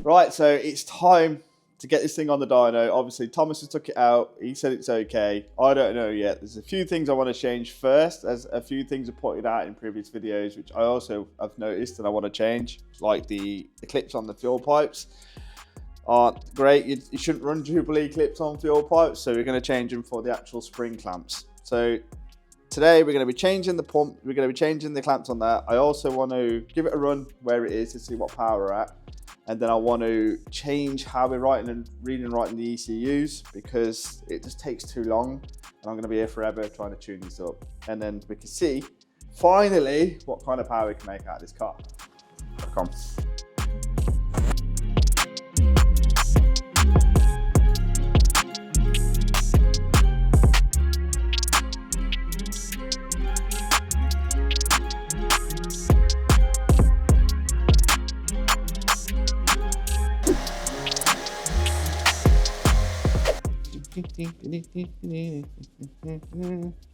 Right, so it's time to get this thing on the dyno. Obviously, Thomas has took it out. He said it's okay. I don't know yet. There's a few things I want to change first, as a few things are pointed out in previous videos, which I also have noticed and I want to change, like the clips on the fuel pipes aren't great. You shouldn't run Jubilee clips on fuel pipes, so we're going to change them for the actual spring clamps. So today we're going to be changing the pump, we're going to be changing the clamps on that. I also want to give it a run where it is to see what power we're at. And then I want to change how we're writing and reading and writing the ECUs, because it just takes too long and I'm going to be here forever trying to tune this up. And then we can see finally what kind of power we can make out of this car. Come on.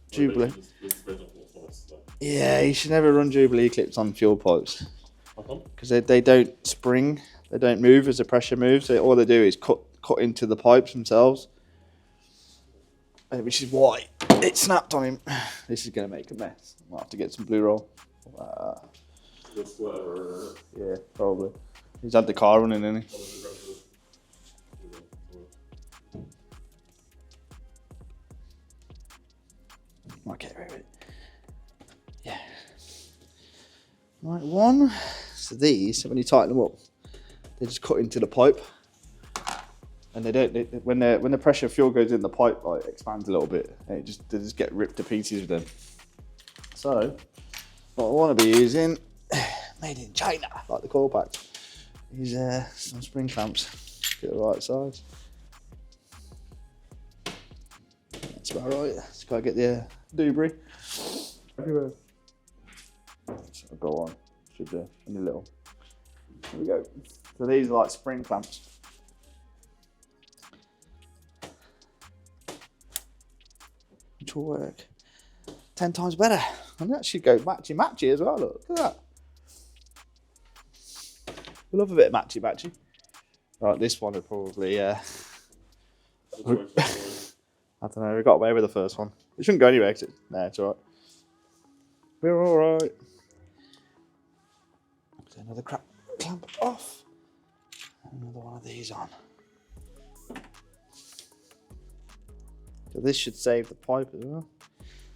Jubilee. Yeah, you should never run Jubilee clips on fuel pipes because they don't spring, they don't move as the pressure moves. All they do is cut into the pipes themselves, which is why it snapped on him. This is going to make a mess. I'll have to get some blue roll. Yeah, probably. He's had the car running, hasn't he? Okay, right. Yeah. Right, one. So these, when you tighten them up, they just cut into the pipe, and they don't. When the pressure of fuel goes in, the pipe like expands a little bit, and they just get ripped to pieces with them. So, what I want to be using, made in China, like the coil pack, is some spring clamps. Get the right size. That's about right. Just gotta get the debris everywhere. So go on, should do any little. There we go. So these are like spring clamps. Which will work 10 times better. And that should go matchy as well. Look at that. We love a bit of matchy. Right, this one would probably I don't know, we got away with the first one. It shouldn't go anywhere, no, it's alright. We're alright. Put another clamp off. And another one of these on. So this should save the pipe as well.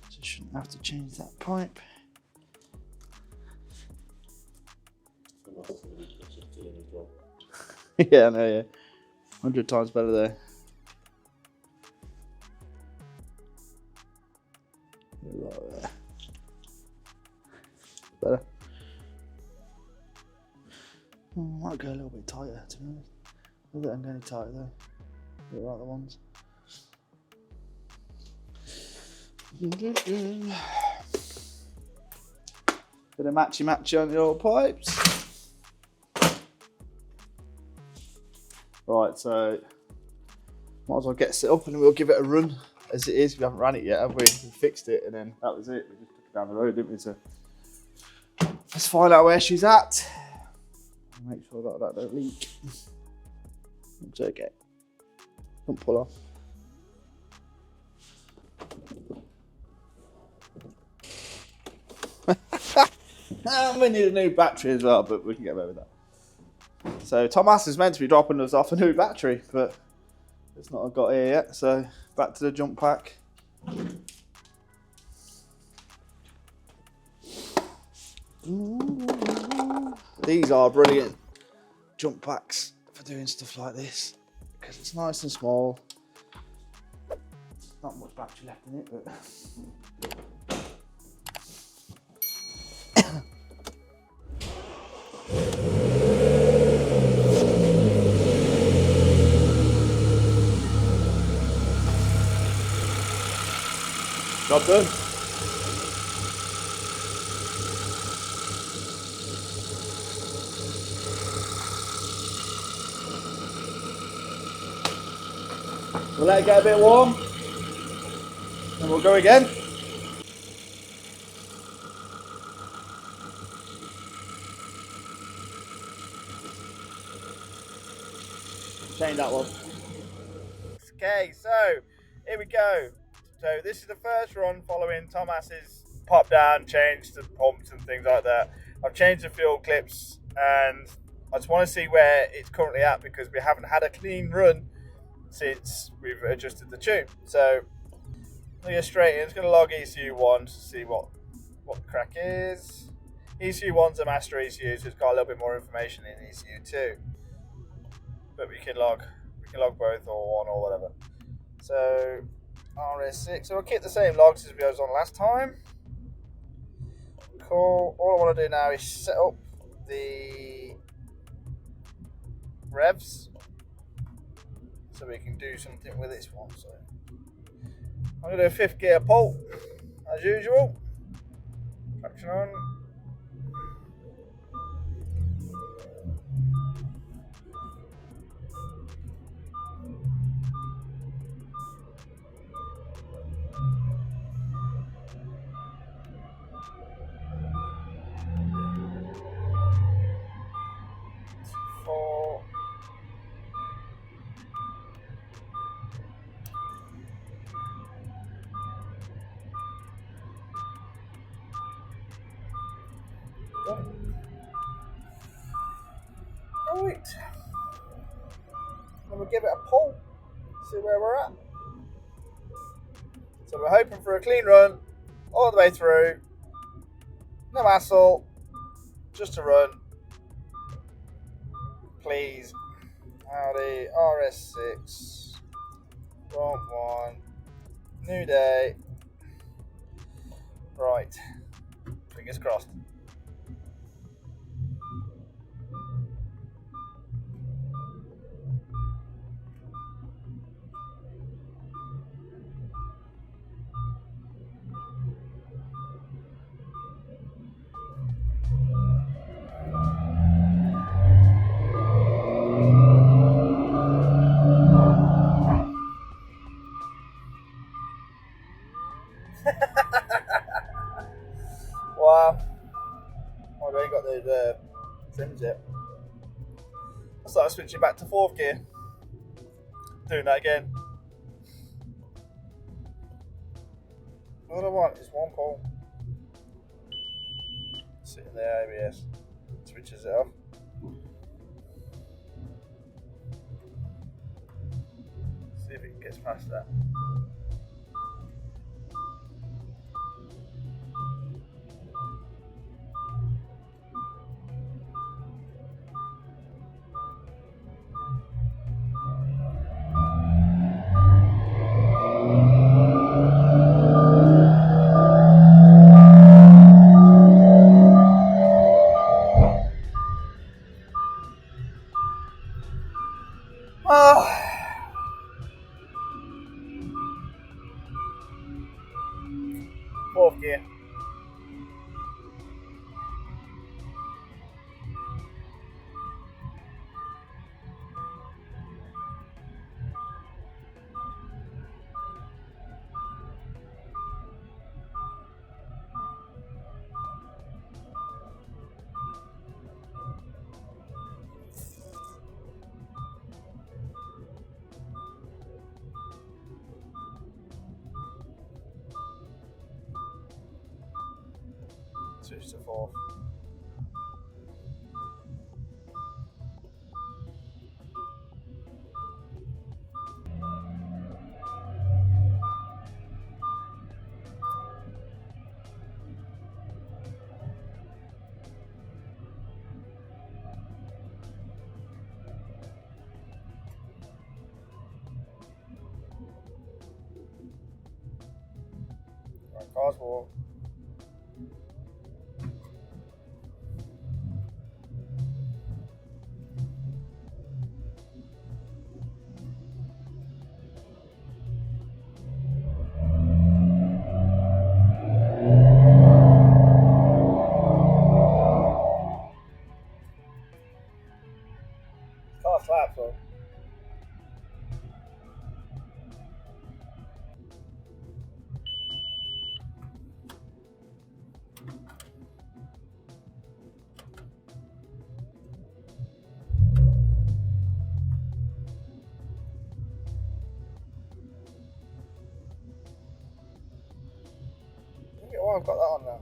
So shouldn't have to change that pipe. Yeah, I know, yeah. 100 times better there. Right there. Better. Might go a little bit tighter, to be honest. I don't think I'm going tighter though. The right ones. Bit of matchy on the old pipes. Right, so might as well get set up and we'll give it a run as it is. We haven't ran it yet, have we? We fixed it and then that was it. We just took it down the road, didn't we? So let's find out where she's at. Make sure that don't leak. It's okay. Don't pull off. We need a new battery as well, but we can get away with that. So Thomas is meant to be dropping us off a new battery, but it's not got here yet. So back to the jump pack. These are brilliant jump packs for doing stuff like this because it's nice and small. Not much battery left in it, but job done. We'll let it get a bit warm and we'll go again. change that one. Okay, so here we go. So this is the first run following Thomas's pop down, change to pumps and things like that. I've changed the fuel clips and I just want to see where it's currently at because we haven't had a clean run since we've adjusted the tune. So I'm going to go straight in. It's going to log ECU1 to see what the crack is. ECU1's a master ECU, so it's got a little bit more information in ECU2. But we can log both or one or whatever. So RS6. So we'll keep the same logs as we was on last time. Cool. All I want to do now is set up the revs so we can do something with this one. So I'm going to do a 5th gear pull as usual. Traction on. Right, and we'll give it a pull, see where we're at. So we're hoping for a clean run all the way through, no hassle, just a run. Please, Audi RS6, front one, new day. Right, fingers crossed. Wow. Oh, we ain't got those trims yet. I'll start switching back to 4th gear. Doing that again. All I want is one pull. Sitting there, ABS. Switches it off. See if it gets past that. Oh. 4th gear. Switch to 4th. Right, cars walk. Car flat, bro. I've got that on now.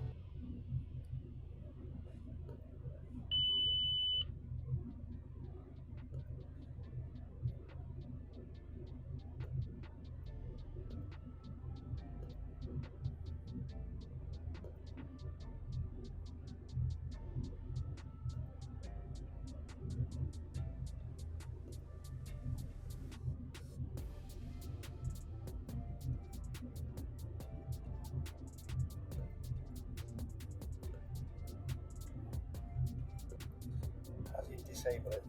How do you disable it?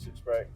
It's brake.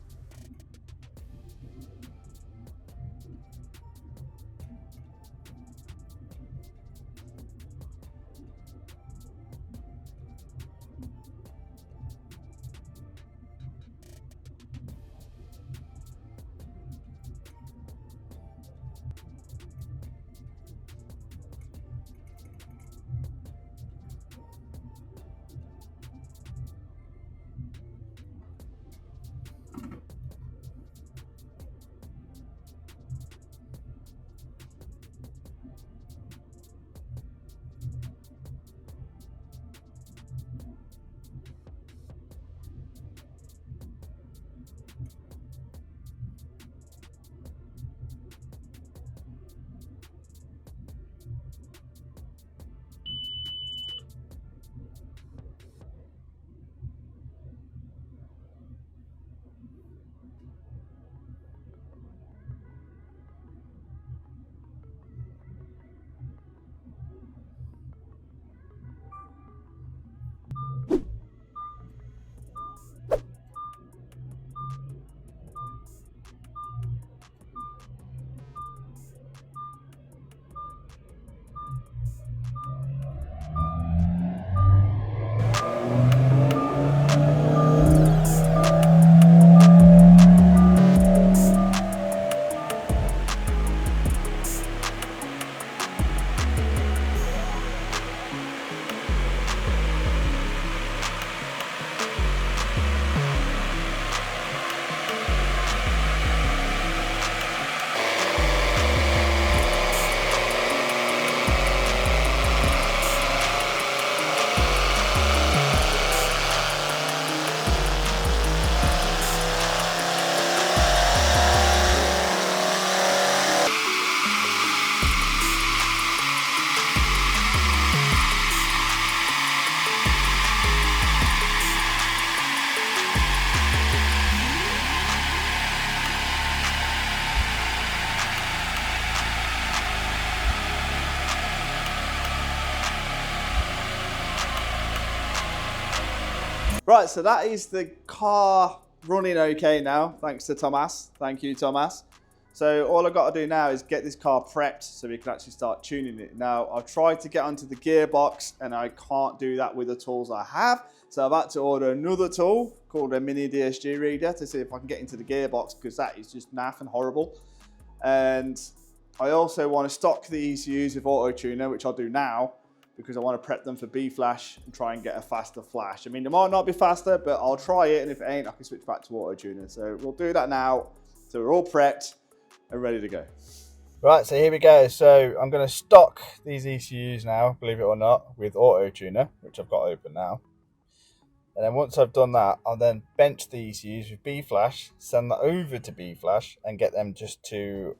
Right, so that is the car running okay now, thanks to Thomas. Thank you, Thomas. So all I've got to do now is get this car prepped so we can actually start tuning it. Now, I've tried to get onto the gearbox and I can't do that with the tools I have. So I've had to order another tool called a mini DSG reader to see if I can get into the gearbox, because that is just naff and horrible. And I also want to stock the ECUs with auto tuner, which I'll do now, because I want to prep them for B flash and try and get a faster flash. I mean, they might not be faster, but I'll try it, and if it ain't, I can switch back to auto tuner. So we'll do that now. So we're all prepped and ready to go. Right, so here we go. So I'm going to stock these ECUs now, believe it or not, with auto tuner, which I've got open now. And then once I've done that, I'll then bench the ECUs with B-Flash, send that over to B-Flash, and get them just to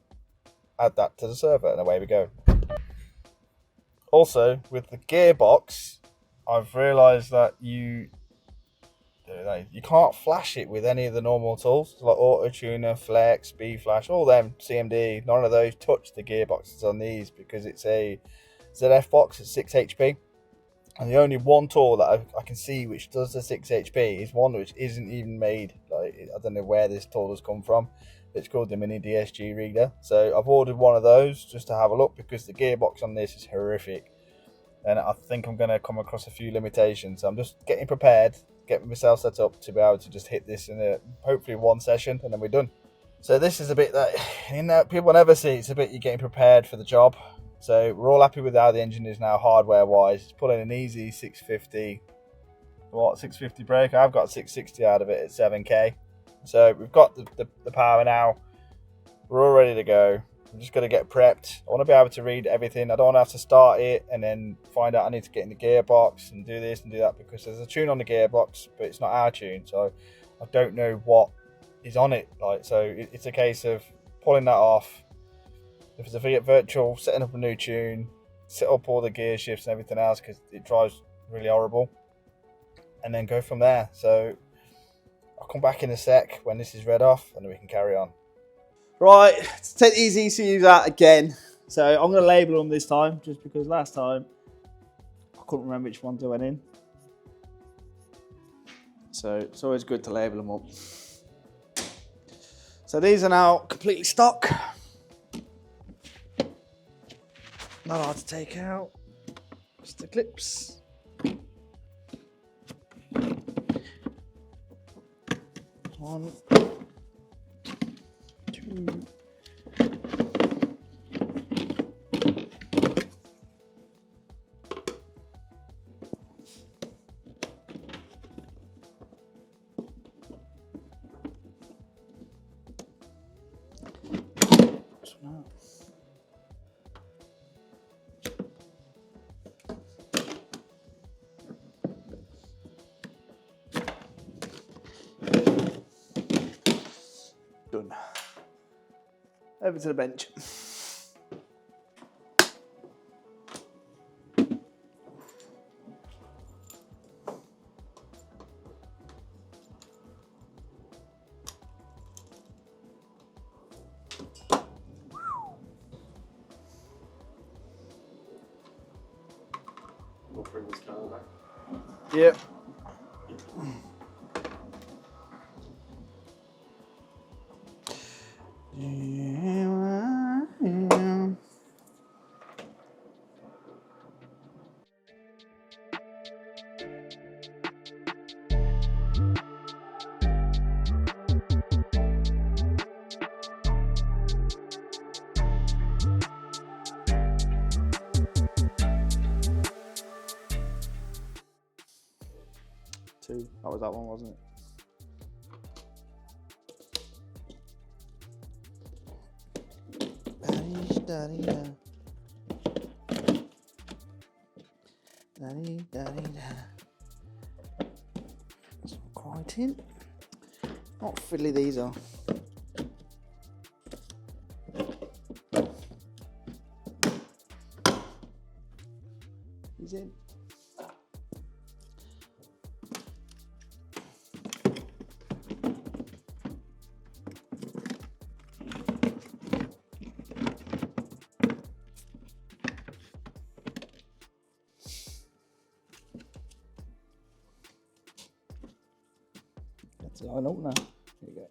add that to the server, and away we go. Also, with the gearbox, I've realised that you can't flash it with any of the normal tools, like Auto Tuner, Flex, B-Flash, all them, CMD, none of those touch the gearboxes on these because it's a ZF box at 6 HP. And the only one tool that I can see which does the 6 HP is one which isn't even made. Like, I don't know where this tool has come from. It's called the Mini DSG Reader. So I've ordered one of those just to have a look because the gearbox on this is horrific. And I think I'm going to come across a few limitations. So I'm just getting prepared, getting myself set up to be able to just hit this in hopefully one session, and then we're done. So this is a bit that people never see. It's a bit you're getting prepared for the job. So we're all happy with how the engine is now hardware wise. It's pulling an easy 650 brake. I've got 660 out of it at 7k. So we've got the power now. We're all ready to go. I'm just going to get prepped. I want to be able to read everything. I don't want to have to start it and then find out I need to get in the gearbox and do this and do that, because there's a tune on the gearbox, but it's not our tune. So I don't know what is on it. So it's a case of pulling that off. If it's a virtual, setting up a new tune, set up all the gear shifts and everything else because it drives really horrible, and then go from there. So I'll come back in a sec when this is read off and then we can carry on. Right, let's take these ECUs out again. So I'm going to label them this time, just because last time I couldn't remember which ones I went in. So it's always good to label them up. So these are now completely stock. Not hard to take out. Just the clips. One, two. Done. Over to the bench. We'll bring this camera back. Yep. Two. That was that one, wasn't it? That's not quite in. Not fiddly these are. He's in. Let's line up now. Here you go.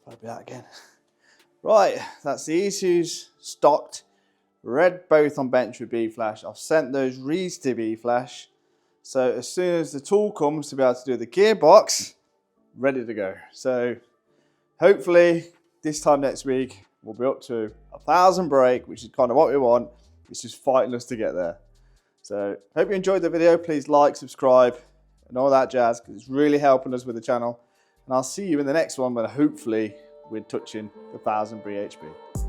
I'll be out again. Right, that's the ECUs stocked. Read both on bench with B-Flash. I've sent those reads to B-Flash. So as soon as the tool comes to be able to do the gearbox, ready to go. So hopefully this time next week, we'll be up to 1,000 brake, which is kind of what we want. It's just fighting us to get there. So hope you enjoyed the video. Please like, subscribe, and all that jazz, because it's really helping us with the channel. And I'll see you in the next one, but hopefully we're touching the 1,000 BHP.